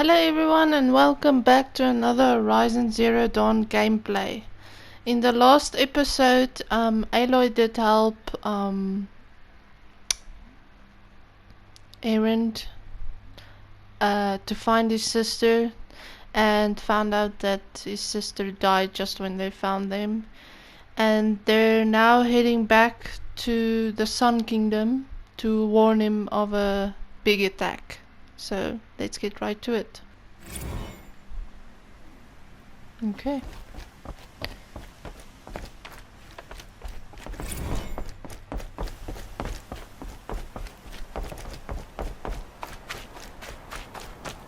Hello everyone and welcome back to another Horizon Zero Dawn gameplay. In the last episode, Aloy did help Erend to find his sister and found out that his sister died just when they found them. And they're now heading back to the Sun Kingdom to warn him of a big attack. So let's get right to it. Okay.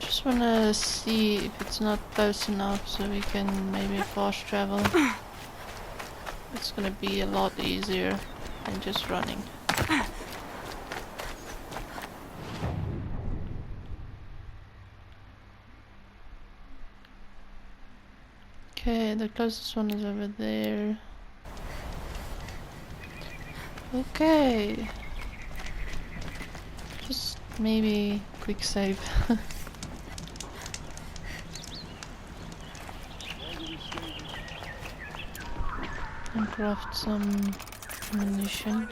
Just wanna see if it's not close enough so we can maybe fast travel. It's gonna be a lot easier than just running. Okay, the closest one is over there. Okay. Just maybe quick save. And craft some ammunition.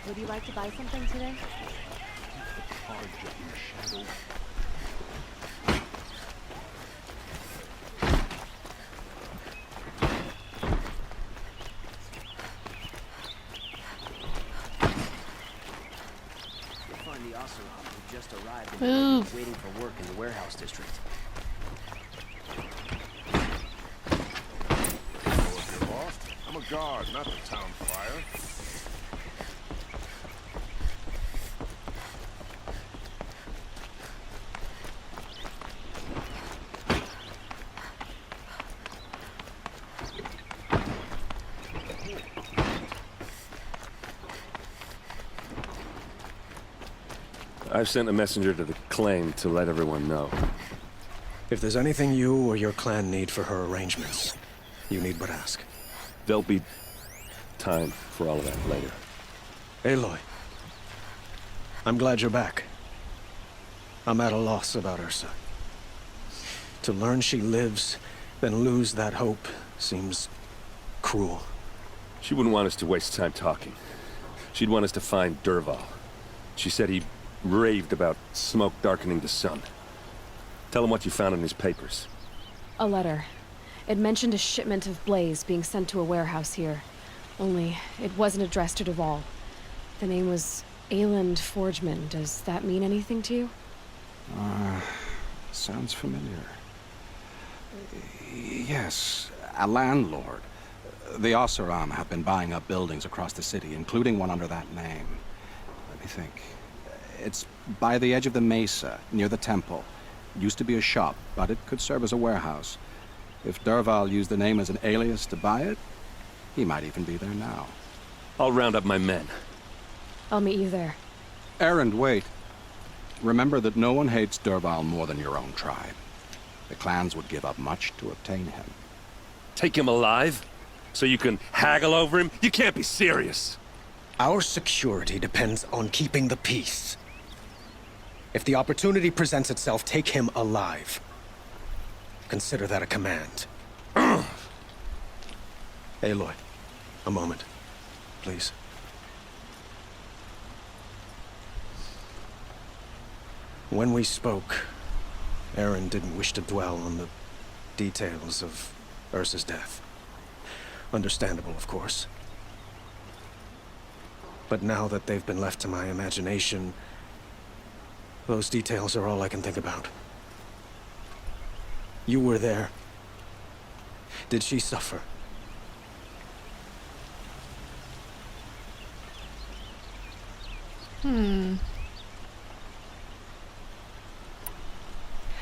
Would you like to buy something today? Just arrived and waiting for work in the warehouse district. Well, if you're lost, I'm a guard, not the town fire. I've sent a messenger to the claim to let everyone know. If there's anything you or your clan need for her arrangements, you need but ask. There'll be time for all of that later. Aloy, I'm glad you're back. I'm at a loss about Ursa. To learn she lives, then lose that hope, seems cruel. She wouldn't want us to waste time talking. She'd want us to find Dervahl. She said he raved about smoke darkening the sun. Tell him what you found in his papers. A letter. It mentioned a shipment of blaze being sent to a warehouse here. Only, it wasn't addressed to Dervahl. The name was Ayland Forgeman. Does that mean anything to you? Sounds familiar. Yes, a landlord. The Oseram have been buying up buildings across the city, including one under that name. Let me think. It's by the edge of the mesa, near the temple. Used to be a shop, but it could serve as a warehouse. If Dervahl used the name as an alias to buy it, he might even be there now. I'll round up my men. I'll meet you there. Erend, wait. Remember that no one hates Dervahl more than your own tribe. The clans would give up much to obtain him. Take him alive? So you can haggle over him? You can't be serious! Our security depends on keeping the peace. If the opportunity presents itself, take him alive. Consider that a command. Aloy, a moment, please. When we spoke, Erend didn't wish to dwell on the details of Ursa's death. Understandable, of course. But now that they've been left to my imagination, those details are all I can think about. You were there. Did she suffer?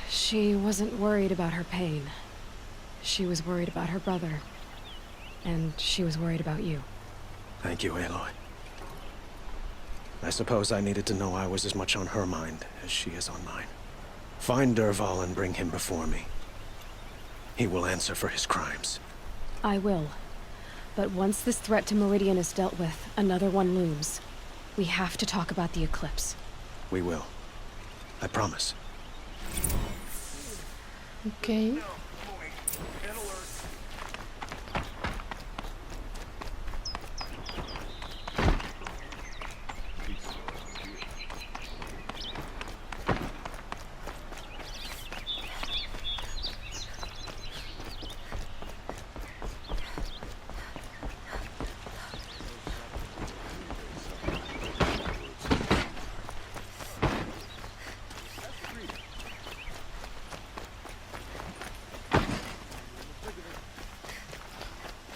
She wasn't worried about her pain. She was worried about her brother. And she was worried about you. Thank you, Aloy. I suppose I needed to know I was as much on her mind as she is on mine. Find Dervahl and bring him before me. He will answer for his crimes. I will. But once this threat to Meridian is dealt with, another one looms. We have to talk about the eclipse. We will. I promise. Okay.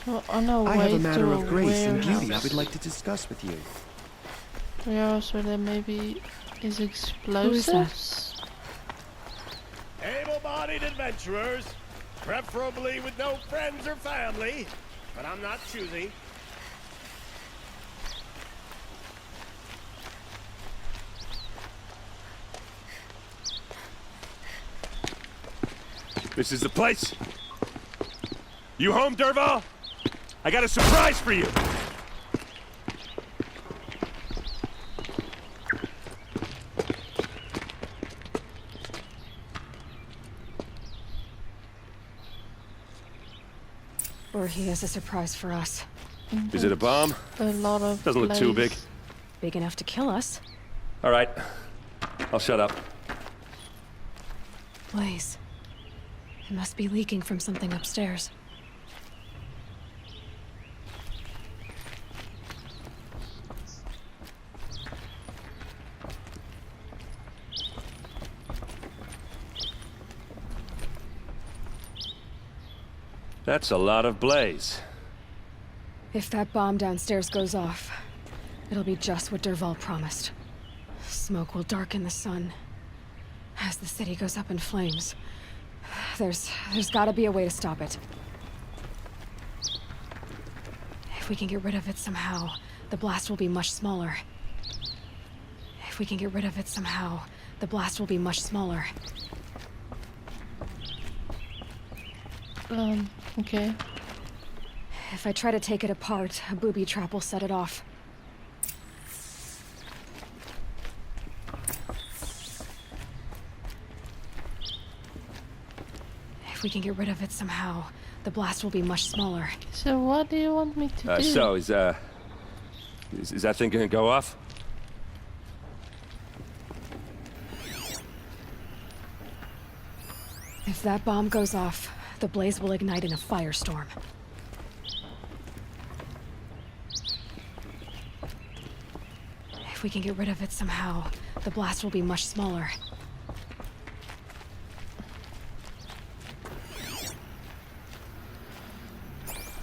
Well, on our I way have a matter to of grace and beauty I warehouse. would like to discuss with you. Warehouse where there maybe is explosives. Able-bodied adventurers, preferably with no friends or family, but I'm not choosy. This is the place? You home, Derval? I got a surprise for you! Or he has a surprise for us. Is it a bomb? A lot of Doesn't look too big. blaze. Big enough to kill us. All right. I'll shut up. Blaze. It must be leaking from something upstairs. That's a lot of blaze. If that bomb downstairs goes off, it'll be just what Derval promised. Smoke will darken the sun as the city goes up in flames. There's gotta be a way to stop it. If we can get rid of it somehow, the blast will be much smaller. If we can get rid of it somehow, the blast will be much smaller. Okay. If I try to take it apart, a booby trap will set it off. If we can get rid of it somehow, the blast will be much smaller. So what do you want me to do? So, is that thing gonna go off? If that bomb goes off, the blaze will ignite in a firestorm. If we can get rid of it somehow, the blast will be much smaller.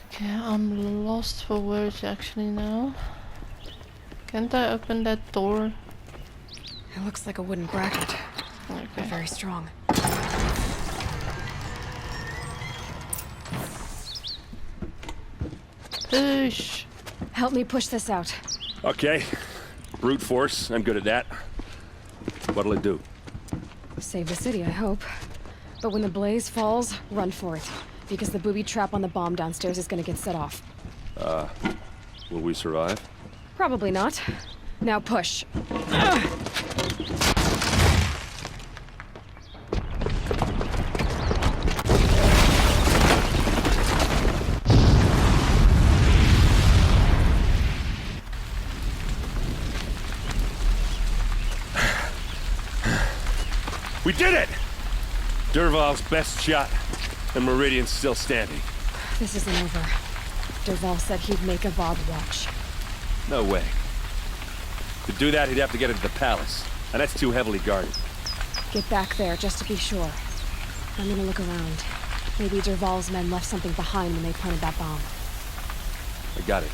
Okay, I'm lost for words actually now. Can't I open that door? It looks like a wooden bracket, but Okay. very strong. Push! Help me push this out. Okay. Brute force, I'm good at that. What'll it do? Save the city, I hope. But when the blaze falls, run for it. Because the booby trap on the bomb downstairs is gonna get set off. Will we survive? Probably not. Now push. We did it! Derval's best shot, and Meridian's still standing. This isn't over. Derval said he'd make a VOD watch. No way. To do that, he'd have to get into the palace, and that's too heavily guarded. Get back there, just to be sure. I'm gonna look around. Maybe Derval's men left something behind when they planted that bomb. I got it.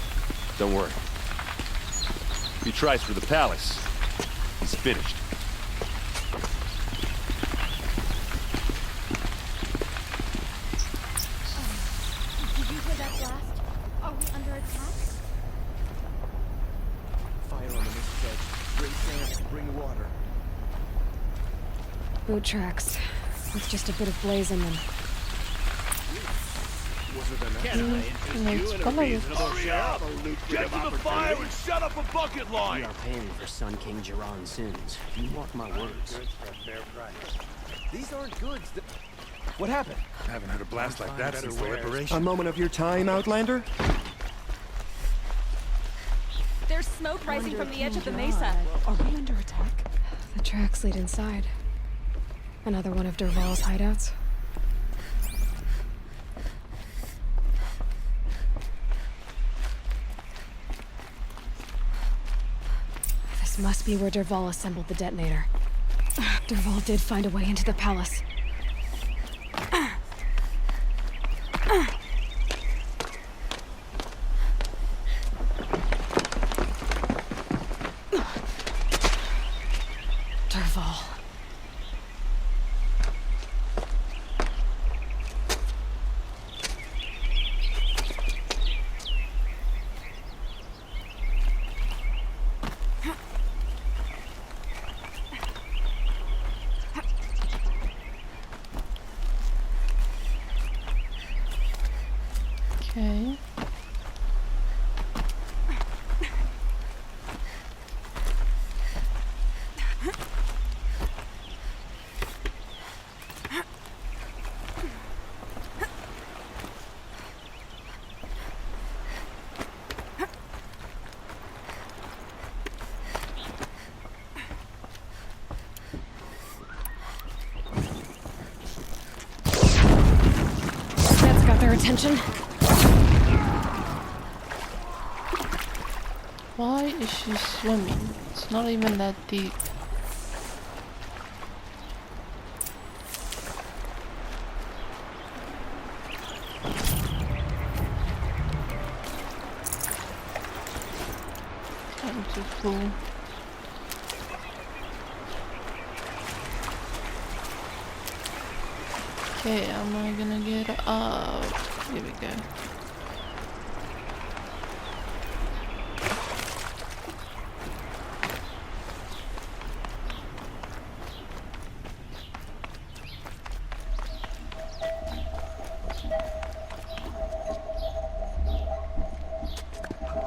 Don't worry. If he tries for the palace, he's finished. Did you hear that blast? Are we under attack? Fire on the mist edge. Bring sand, bring water. Boot tracks, with just a bit of blaze in them. Let's follow it. Get to the fire and set up a bucket We line! are paying for Sun King Jiran's sins. You mark my words. These aren't goods. What happened? I haven't had a blast like that since the liberation. A moment of your time, Outlander? There's smoke rising from the edge of the mesa. Are we under attack? The tracks lead inside. Another one of Derval's hideouts. This must be where Derval assembled the detonator. Derval did find a way into the palace. Derval. Okay. That's got their attention. Why is she swimming? It's not even that deep. I'm too full. Okay, am I gonna get up? Here we go.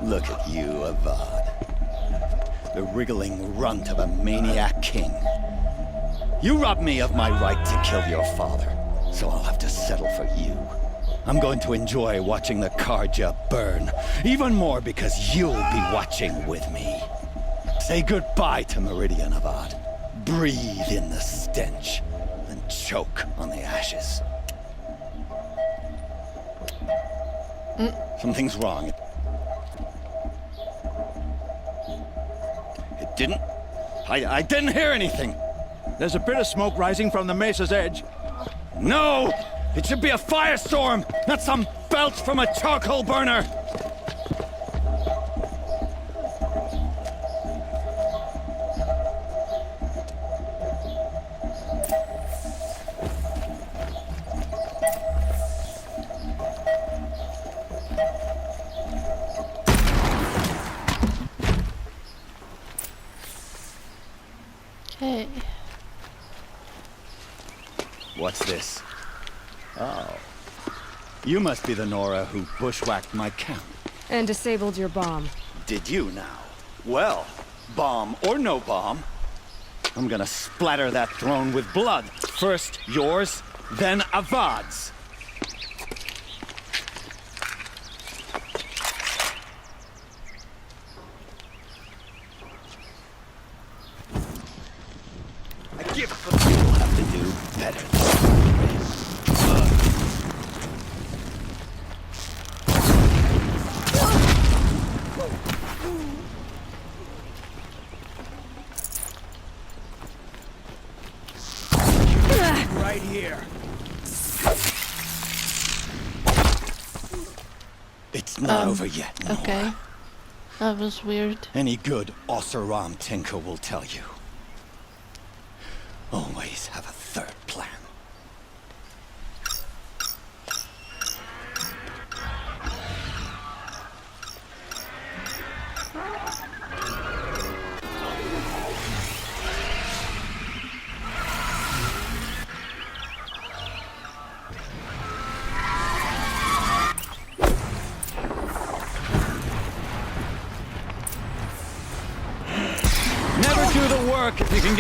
Look at you, Avad. The wriggling runt of a maniac king. You robbed me of my right to kill your father, so I'll have to settle for you. I'm going to enjoy watching the Karja burn, even more because you'll be watching with me. Say goodbye to Meridian, Avad. Breathe in the stench, then choke on the ashes. Something's wrong. It didn't... I didn't hear anything. There's a bit of smoke rising from the mesa's edge. No! It should be a firestorm, not some belch from a charcoal burner! Okay. What's this? Oh. You must be the Nora who bushwhacked my camp. And disabled your bomb. Did you now? Well, bomb or no bomb, I'm gonna splatter that throne with blood. First yours, then Avad's. You'll have to do better than Right here. It's not over yet, Nora. Okay. That was weird. Any good Oseram tinker will tell you. Always have a third plan.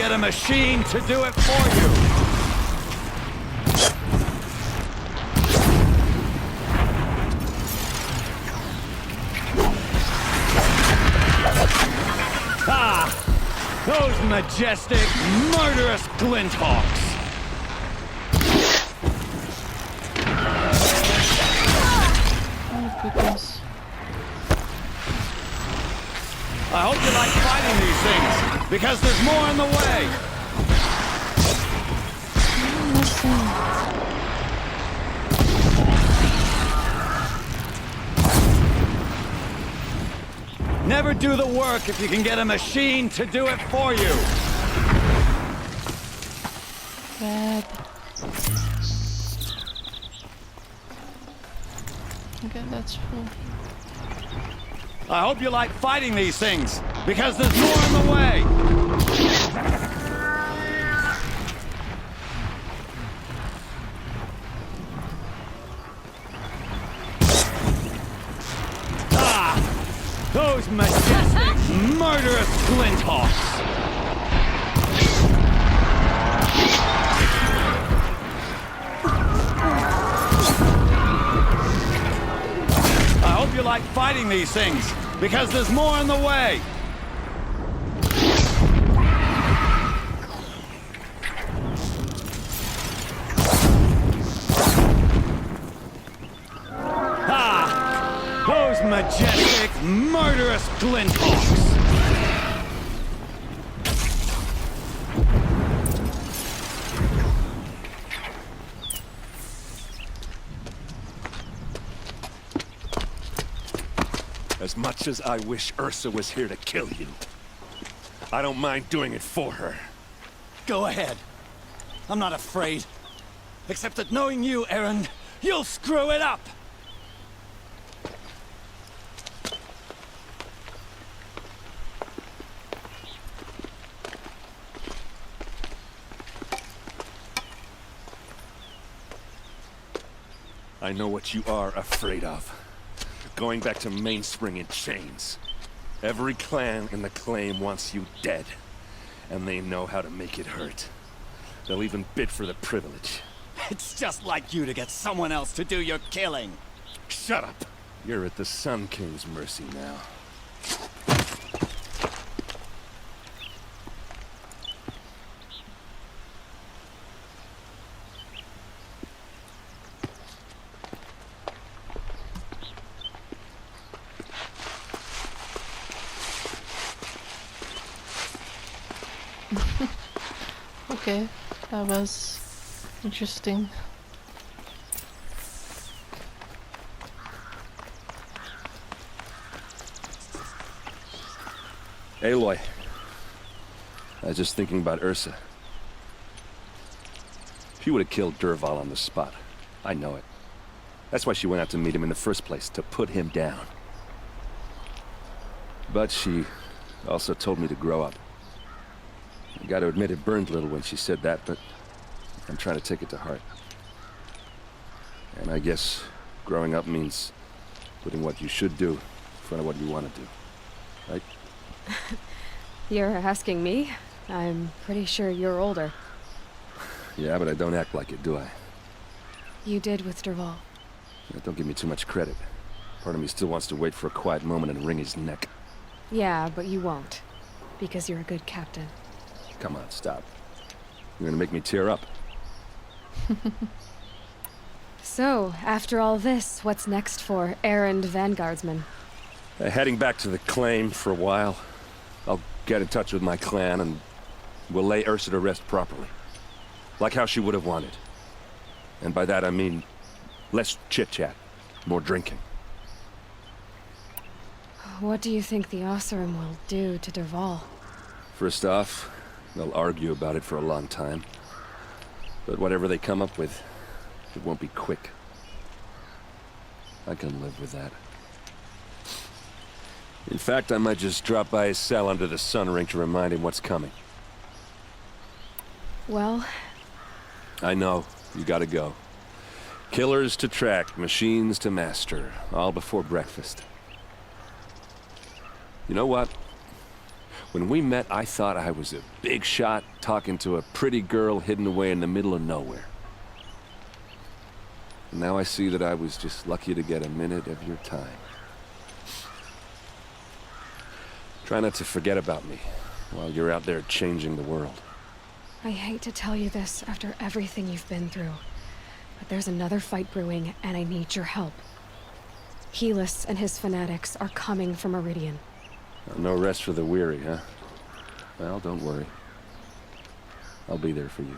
get a machine to do it for you. Those majestic, murderous glinthawks! Oh goodness. I hope you like fighting these things, because there's more in the way! Never do the work if you can get a machine to do it for you. Bad. Okay, that's full. I hope you like fighting these things, because there's more in the way. Those majestic, murderous glinthawks! I hope you like fighting these things, because there's more in the way! Those majestic, murderous glinthawks! As much as I wish Ursa was here to kill you, I don't mind doing it for her. Go ahead. I'm not afraid. Except that knowing you, Aaron, you'll screw it up! I know what you are afraid of. Going back to Mainspring in chains. Every clan in the claim wants you dead. And they know how to make it hurt. They'll even bid for the privilege. It's just like you to get someone else to do your killing. Shut up! You're at the Sun King's mercy now. Okay, that was interesting. Aloy, I was just thinking about Ursa. She would have killed Dervahl on the spot. I know it. That's why she went out to meet him in the first place, to put him down. But she also told me to grow up. I gotta admit it burned a little when she said that, but I'm trying to take it to heart. And I guess growing up means putting what you should do in front of what you want to do. Right? You're asking me? I'm pretty sure you're older. Yeah, but I don't act like it, do I? You did with Dervahl. Yeah, don't give me too much credit. Part of me still wants to wait for a quiet moment and wring his neck. Yeah, but you won't. Because you're a good captain. Come on, stop. You're gonna make me tear up. So, after all this, what's next for errand vanguardsman? Heading back to the claim for a while. I'll get in touch with my clan and we'll lay Ursa to rest properly. Like how she would have wanted. And by that I mean less chit-chat, more drinking. What do you think the Oseram will do to Dervahl? First off, they'll argue about it for a long time. But whatever they come up with, it won't be quick. I can live with that. In fact, I might just drop by his cell under the sun ring to remind him what's coming. Well... I know. You gotta go. Killers to track, machines to master. All before breakfast. You know what? When we met, I thought I was a big shot talking to a pretty girl hidden away in the middle of nowhere. And now I see that I was just lucky to get a minute of your time. Try not to forget about me while you're out there changing the world. I hate to tell you this after everything you've been through, but there's another fight brewing, and I need your help. Helis and his fanatics are coming for Meridian. No rest for the weary, huh? Well, don't worry. I'll be there for you.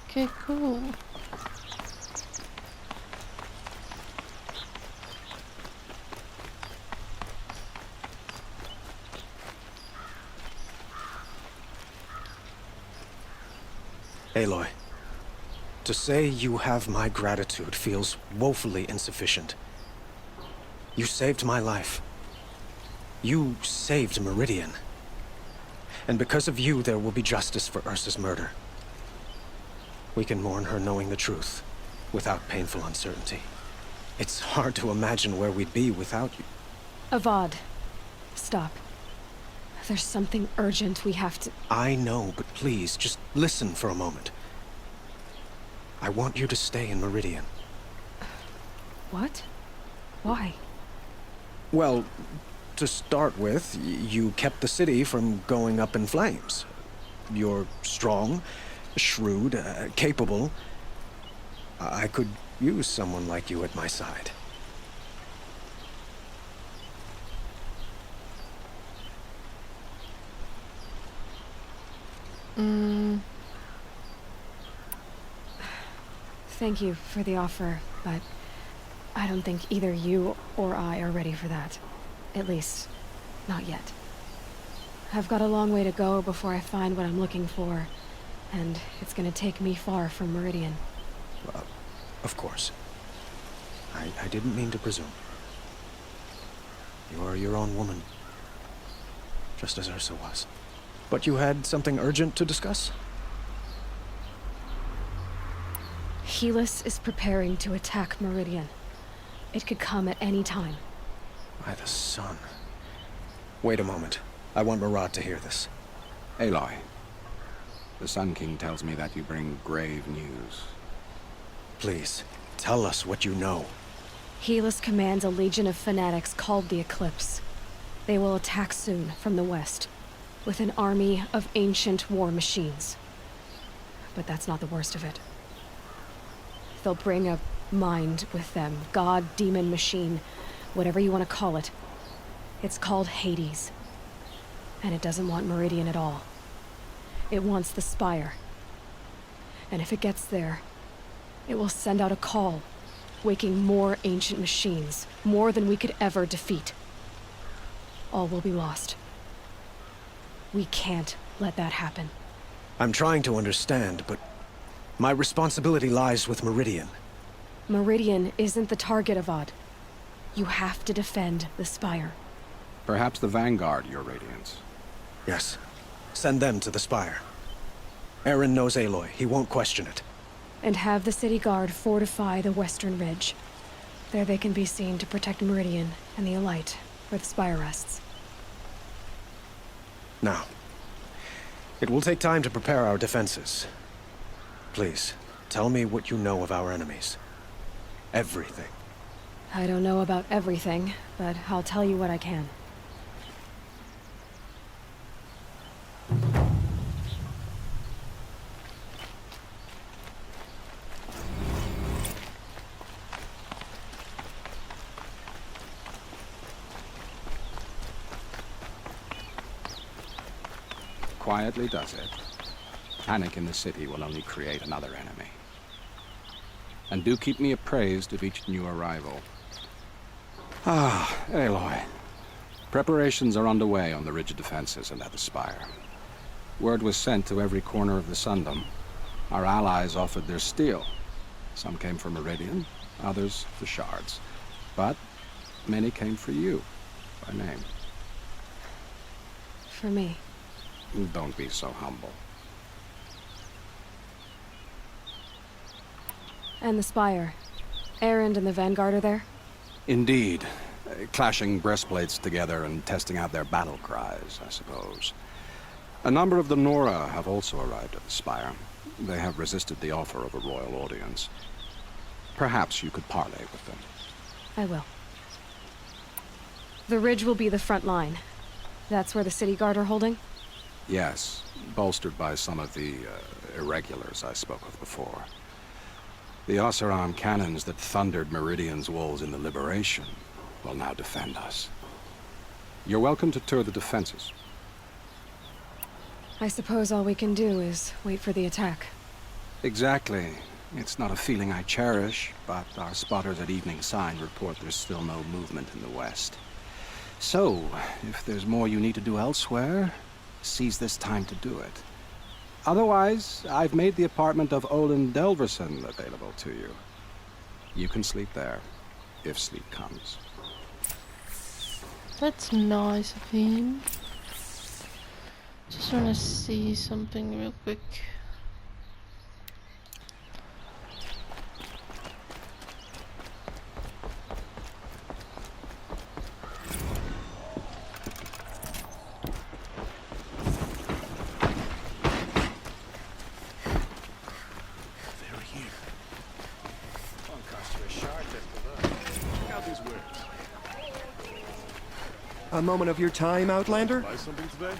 Okay, cool. Aloy, to say you have my gratitude feels woefully insufficient. You saved my life. You saved Meridian. And because of you, there will be justice for Ursa's murder. We can mourn her knowing the truth, without painful uncertainty. It's hard to imagine where we'd be without you. Avad, stop. There's something urgent we have to... I know, but please, just listen for a moment. I want you to stay in Meridian. What? Why? Well, to start with, you kept the city from going up in flames. You're strong, shrewd, capable. I could use someone like you at my side. Thank you for the offer, but I don't think either you or I are ready for that. At least, not yet. I've got a long way to go before I find what I'm looking for, and it's gonna take me far from Meridian. Of course. I didn't mean to presume. You are your own woman, just as Ursa was. But you had something urgent to discuss? Helis is preparing to attack Meridian. It could come at any time. By the sun. Wait a moment. I want Murad to hear this. Aloy, the Sun King tells me that you bring grave news. Please, tell us what you know. Helis commands a legion of fanatics called the Eclipse. They will attack soon from the west, with an army of ancient war machines. But that's not the worst of it. They'll bring a mind with them, god, demon, machine, whatever you want to call it. It's called Hades. And it doesn't want Meridian at all. It wants the Spire. And if it gets there, it will send out a call, waking more ancient machines, more than we could ever defeat. All will be lost. We can't let that happen. I'm trying to understand, but my responsibility lies with Meridian. Meridian isn't the target, Avad. You have to defend the Spire. Perhaps the Vanguard, Your Radiance. Yes. Send them to the Spire. Aaron knows Aloy. He won't question it. And have the city guard fortify the western ridge. There they can be seen to protect Meridian and the Elite, where the Spire rests. Now, it will take time to prepare our defenses. Please, tell me what you know of our enemies. Everything. I don't know about everything, but I'll tell you what I can. Quietly does it. Panic in the city will only create another enemy. And do keep me appraised of each new arrival. Ah, Aloy. Preparations are underway on the ridge defenses and at the Spire. Word was sent to every corner of the Sundom. Our allies offered their steel. Some came for Meridian, others for shards. But many came for you, by name. For me. Don't be so humble. And the Spire. Erend and the Vanguard are there? Indeed. clashing breastplates together and testing out their battle cries, I suppose. A number of the Nora have also arrived at the spire. They have resisted the offer of a royal audience. Perhaps you could parley with them. I will. The ridge will be the front line. That's where the city guard are holding? Yes, bolstered by some of the irregulars I spoke of before. The Oseram cannons that thundered Meridian's walls in the Liberation will now defend us. You're welcome to tour the defenses. I suppose all we can do is wait for the attack. Exactly. It's not a feeling I cherish, but our spotters at Evening Sign report there's still no movement in the west. So, if there's more you need to do elsewhere, seize this time to do it. Otherwise, I've made the apartment of Olin Delverson available to you. You can sleep there, if sleep comes. That's nice of him. Just wanna see something real quick. A moment of your time, Outlander? Buy something today?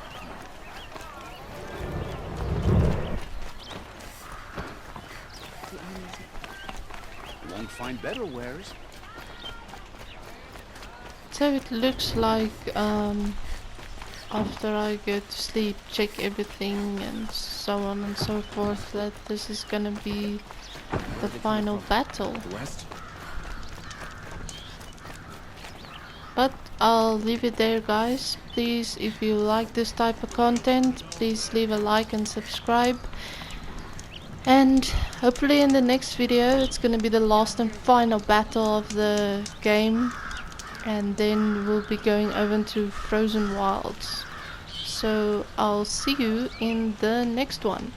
Won't find better wares. So it looks like after I go to sleep, check everything and so on and so forth, that this is gonna be the final battle. The west? But I'll leave it there, guys. Please, if you like this type of content, please leave a like and subscribe. And hopefully in the next video it's gonna be the last and final battle of the game. And then we'll be going over to Frozen Wilds. So I'll see you in the next one.